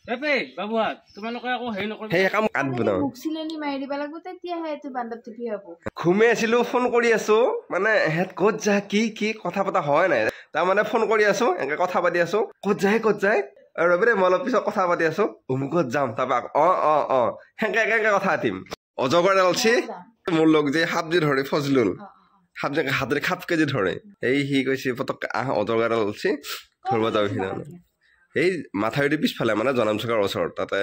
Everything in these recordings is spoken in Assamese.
এপে বাবুহাত তোমালোকে আকৌ হেৰি নকৰিবা সেই কাম কাটব ন মুকচিলেনি মাৰি দিব লাগিব তেতিয়াহে এইটো বান্দৰ টিপি হ'ব ঘুমে আছিলো ফোন কৰি আছো মানে হেত ক'ত যা কি কথা পতা হয় নাই তাৰ মানে ফোন কৰি আছো এনেকে কথা পাতি আছো ক'ত যায় ৰবি দে মই অলপ পিছত কথা পাতি আছো অমুকত যাম তাৰপৰা অ সেনেকে কথা পাতিম অজগৰ এলছি মোৰ লগ যে সাপ যে ধৰে ফজলুল সাপ যে হাতেৰে খাপকে যে ধৰে এই সি কৈছে পতককে অজগৰ এলছি ধৰিব যাওঁ সি এই মাথাউৰিটো পিছফালে মানে জনাম চকাৰ ওচৰত তাতে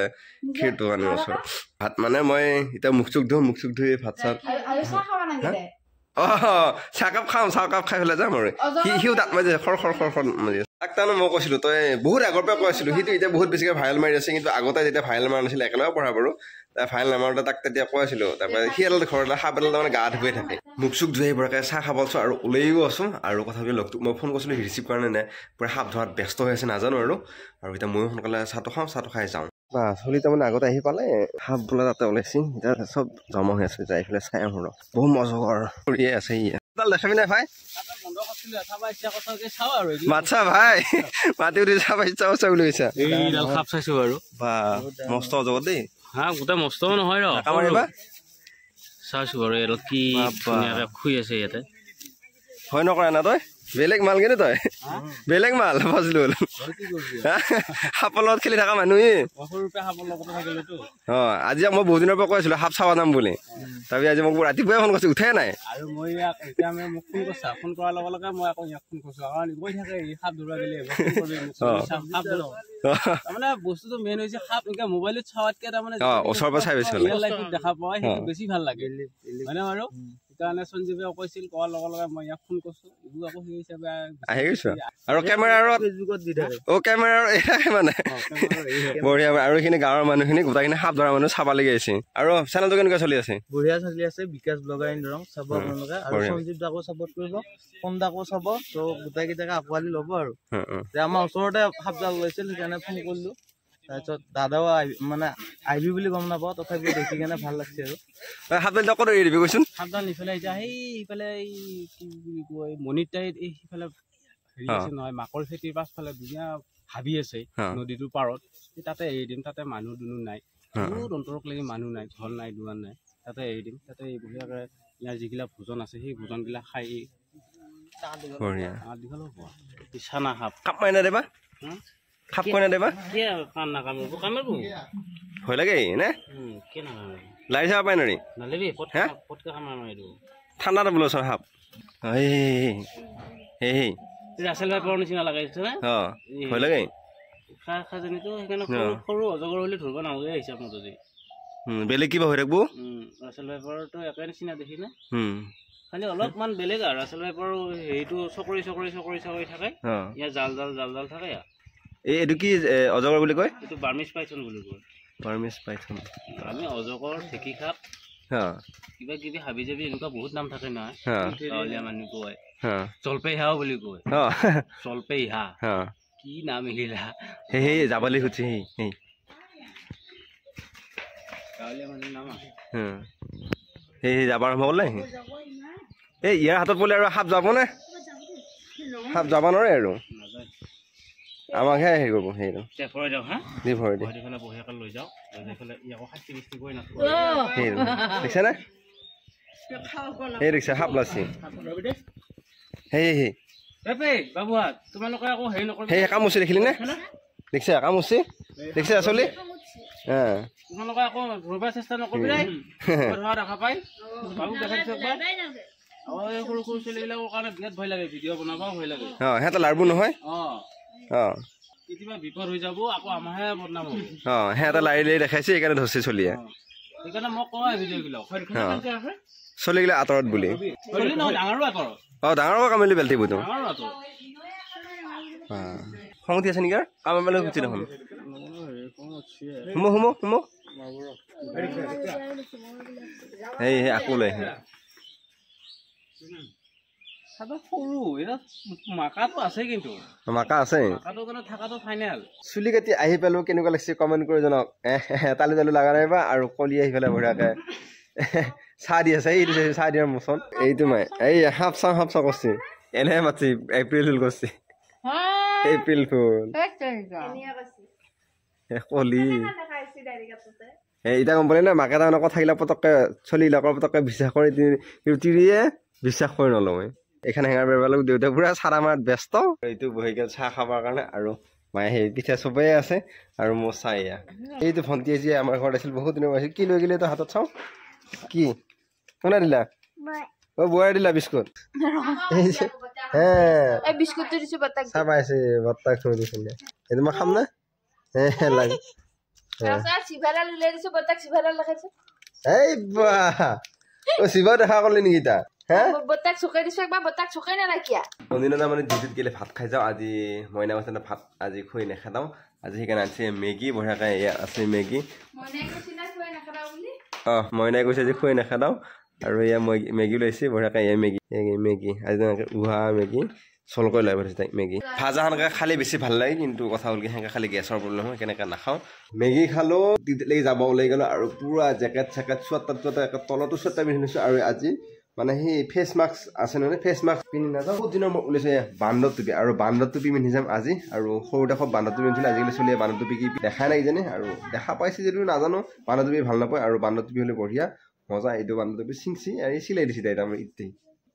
ক্ষীৰ দোকানৰ ওচৰত ভাত মানে মই এতিয়া মুখ চুখ ধুই ভাত চাত চাহকাপ খাম চাহকাপ খাই পেলাই যাম আৰু সিও তাত মাৰি খৰ মাৰি তাক তাৰমানে মই কৈছিলো তই বহুত আগৰ পৰা কৈ আছিলো সিটো এতিয়া বহুত বেছিকে ভাইৰেল মাৰি আছে কিন্তু আগতে যেতিয়া ভাইৰেল মাৰা নাছিলে একেলগে পঢ়া বাৰু ভাইৰেল নামাৰোতে তাক তেতিয়া কৈ আছিলো তাৰপৰা সি এডাল ঘৰত সাপ এডাল তাৰমানে গা ধুই থাকে মুখ চুখ ধুই পৰাকে চাহ খাব আছো আৰু ওলাইও আছো আৰু কথাটো লগটোক মই ফোন কৰিছিলো ৰিচিভ কৰা নাই পুৰা সাপ ধৰাত ব্যস্ত হৈ আছে নাজানো আৰু এতিয়া ময়ো সোনকালে চাহটো খাই যাওঁ বা চলি তাৰমানে আগতে আহি পালে সাপ বোলে তাতে ওলাইছি এতিয়া চব জমা হৈ আছে যাই পেলাই চাই আহোঁ বহু মজগৰ কৰিয়ে আছে দেখাবি নাই ভাই মাছা ভাই মাতি উঠি চাব ইচ্ছা বুলি কৈছা এইডাল সাপ চাইছো বাৰু বা মস্ত অজগৰ দেই হা গোটেই মস্তও নহয় ৰ কামাৰিবা চাইছো বাৰু এইডাল কি ধুনীয়াকে শুই আছে ইয়াতে ভয় নকৰা না তই বেলেগ মাল কিন্তু তই বেলেগ মাল ফজলুল সাপৰ লগত খেলি থকা মানুহে আজি মই বহুত দিনৰ পৰা কৈ আছিলো সাপ চাব যাম বুলি তাৰপিছত আজি মোক ৰাতিপুৱাই ফোন কৰিছো উঠাই নাই আৰু মই এতিয়া মোক ফোন কৰিছা ফোন কৰাৰ লগে লগে মই আকৌ ইয়াক ফোন কৰিছো কাৰণ গৈ থাকে সাপ ধৰিব গেলে তাৰমানে বস্তুটো মেইন হৈছে সাপ এনেকে মোবাইলত চাৱাতকে তাৰমানে ওচৰৰ পৰা চাই বেছি দেখা পোৱা সেইটো বেছি ভাল লাগে হয়নে বাৰু সেইকাৰণে সঞ্জীৱে কৈছিল কোৱাৰ লগে লগে মই ইয়াক ফোন কৰিছো এইবোৰ আকৌ সেই হিচাপে আহি গৈছো আৰু কেমেৰাৰ ফেচবুকত দি থাকে কেমেৰাৰ মানে বঢ়িয়া আৰু এইখিনি গাঁৱৰ মানুহখিনি গোটেইখিনি সাপ ধৰা মানুহ চাব লাগি আছে আৰু চেনেলটো কেনেকুৱা চলি আছে বঢ়িয়া চলি আছে বিকাশ ব্লগাৰ ইন্দৰং চাব আপোনালোকে আৰু সঞ্জীৱ দাকো চাপৰ্ট কৰিব কম দাকো চাব তো গোটেইকেইটাকে আঁকোৱালি ল'ব আৰু আমাৰ ওচৰতে সাপ জাল ওলাইছিল সেইকাৰণে ফোন কৰিলো তাৰপিছত দাদাও মানে আহিবি বুলি গম নাপাওঁ তথাপিও দেখি কেনে ভাল লাগছে আৰু সাপডাল ক'ত এৰি দিবি কৈছোন সাপডাল ইফালে এতিয়া সেইফালে কি বুলি কয় মণিটাইত এই সিফালে হেৰি আছে নহয় মাকৰ খেতিৰ পাছফালে ধুনীয়া হাবি আছে নদীটোৰ পাৰত তাতে এৰি দিম তাতে মানুহ দুনুহ নাই বহুত অন্তৰক লাগি মানুহ নাই ঘৰ নাই দুৱাৰ নাই তাতে এৰি দিম তাতে বঢ়িয়াকে ইয়াৰ যিগিলা ভোজন আছে সেই ভোজনবিলাক খাই দীঘল হ'ব চানা সাপ কাপ মাৰি নাদেবা খাপ কৈ নাদেবা ভয় লাগে নে লাৰি চাব পাই নৰি ঠাণ্ডাতে বোলো চৰ সাপ ৰাছেল ভাইপাৰৰ নিচিনা লগাইছে নে ভয় লাগে খাজানিটো সেইকাৰণে সৰু অজগৰ হ'লে ধৰিব নালাগে হিচাপ মতে যদি বেলেগ কিবা হৈ থাকবো ৰাছেল ভাইপাৰটো একে নিচিনা দেখি না খালি অলপমান বেলেগ আৰু ৰাছেল ভাইপাৰৰ হেৰিটো চকৰি থাকে ইয়াৰ জাল থাকে এইটো কি অজগৰ বুলি কয় এইটো বাৰ্মিজ পাইথন বুলি কয় বাৰ্মিজ পাইথন আমি অজগৰ ঢেঁকী সাপ কিবা কিবি হাবি জাবি এনেকুৱা বহুত নাম থাকে নহয় গাঁৱলীয়া মানুহ কয় জলপেইহাও বুলি কয় জলপেইহা কি নাম এৰিলা সেই যাবলৈ খুজি সেই গাঁৱলীয়া মানুহৰ নাম সেই যাব আৰম্ভ কৰিলে এই ইয়াৰ হাতত পৰিলে আৰু সাপ যাব নে সাপ যাব নোৱাৰে আৰু আমাকহে হেৰি কৰিব সেইটো দেখিছে নে সেই দেখিছে সাপ লাচি সেই কামুচি দেখিলি নে দেখিছে কামুচি দেখিছে আচলি তোমালোকে আকৌ ধৰিব চেষ্টা নকৰিবি দেখা পাই বাবুক দেখাইছো একবাৰ সৰু ছোৱালীবিলাকৰ কাৰণে বিৰাট ভয় লাগে ভিডিঅ' বনাবও ভয় লাগে সিহঁতে লাৰবোৰ নহয় কেতিয়াবা বিপদ হৈ যাব আকৌ আমাৰহে বদনাম হ'ব সিহঁতে লাৰি দেখাইছে সেইকাৰণে ধৰিছে চলিয়ে সেইকাৰণে মই কওঁ ভিডিঅ'বিলাক চলিগিলা আঁতৰত বুলি ডাঙৰ কামিলি বেলটি বুতো খং উঠি আছে নেকি আৰু কাম মেলে উঠি দেখোন সোমো সেই আকৌ লৈ মাকা আছে চুলি কাটি আহি পালো কেনেকুৱা লাগিছে কমেণ্ট কৰি জনাওক তালি লগা নাইবা আৰু কলি আহি পেলাই বঢ়িয়াকে চাহ দি আছে এইটো চাহ দিয়াৰ মোচন এইটো মাই এই সাপ চাহ কৰিছে এনেহে মাতি এপ্ৰিল ফুল কৰিছে এপ্ৰিল ফুল কলি এতিয়া গম পালি না মাকে তাৰমানে কথা গিলা পতককে চলিবিলাকৰ পতককে বিশ্বাস কৰি কিন্তু তিৰিয়ে বিশ্বাস কৰি নলওঁ এইখানে হেঙাৰ বেৰবা লাগিব দেউতা পুৰা চাৰা মাৰাত ব্যস্ত এইটো বহি গেল চাহ খাবৰ কাৰণে আৰু মায়ে সেই পিঠা চবেই আছে আৰু মোৰ চাহ এয়া এইটো ভণ্টি আজি আমাৰ ঘৰত আছিল বহুত দিনৰ আছিল কি লৈ গেলি তো হাতত চাওঁ কি কোনে দিলা অ বুৱাই দিলা বিস্কুট চাহ পাইছে বৰ্তাক থৈ দিছিল এইটো মই খাম না লাগে এই বাহ অ শিৱা দেখা কৰিলি নেকি তা কোনদিনা মানে ডিউটিত গেলে ভাত খাই যাওঁ আজি মইনা কৈছে ভাত আজি খুৱাই নেখাওঁ আজি সেইকাৰণে আনিছে মেগী বঢ়িয়াকৈ এয়া আছে মেগী মইনাই কৈছে আজি খুৱাই নেখাওঁ আৰু এয়া মেগী লৈছে বঢ়িয়াকৈ এয়া মেগী আজি তেনেকৈ উহা মেগী চল কৰি লৈ পঠিছে তাইক মেগী ভাজা সেনেকৈ খালে বেছি ভাল লাগে কিন্তু কথা হ'ল কি সেনেকৈ খালে গেছৰ প্ৰব্লেম হয় কেনেকৈ নাখাওঁ মেগী খালোঁ ডিউটিলৈকে যাব ওলাই গ'লোঁ আৰু পুৰা জেকেট চেকেট চুৱেটাৰ তলতো চুৱেটাৰ পিন্ধি লৈছোঁ আৰু আজি মানে সেই ফেচ মাস্ক আছে নহয় ফেচ মাস্ক পিন্ধি নাযাওঁ বহুত দিনৰ মই ওলাইছোঁ বান্দৰ টুপি আৰু বান্দৰ টুপি পিন্ধি যাম আজি আৰু সৰুতে খুব বান্দৰ টুপি পিন্ধিছিলোঁ আজিকালি চলিয়ে বান্দৰ টুপি কি দেখাই নাই কিজানি আৰু দেখা পাইছে যদিও নাজানো বান্দৰ টুপি ভাল নাপায় আৰু বান্দৰ টুপি হ'লে বঢ়িয়া মজা এইটো বান্দৰ টুপি চিংচি আৰু চিলাই দিছে তাই তাৰমানে ইতি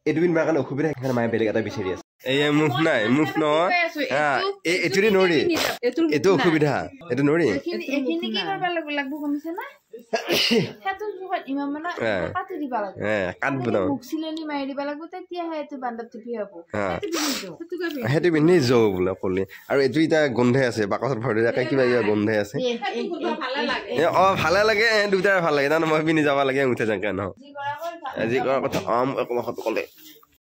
এইটো পিন্ধিবৰ কাৰণে অসুবিধা সেইকাৰণে মায়ে বেলেগ এটা বিচাৰি আছে এই মুখ নাই মুখ নহয় এইটো নৰি এইটো অসুবিধা এইটো নৰি সেইটো পিন্ধি যাওঁ বোলে কলি আৰু এইটো এতিয়া গোন্ধাই আছে বাকচত ভৰি থাকে কিবা কিবা গোন্ধাই আছে অ ভালে লাগে দুটাই ভাল লাগে তাৰমানে মই পিন্ধি যাব লাগে উঠে যাকে নহয় যি কৰাৰ কথা কলে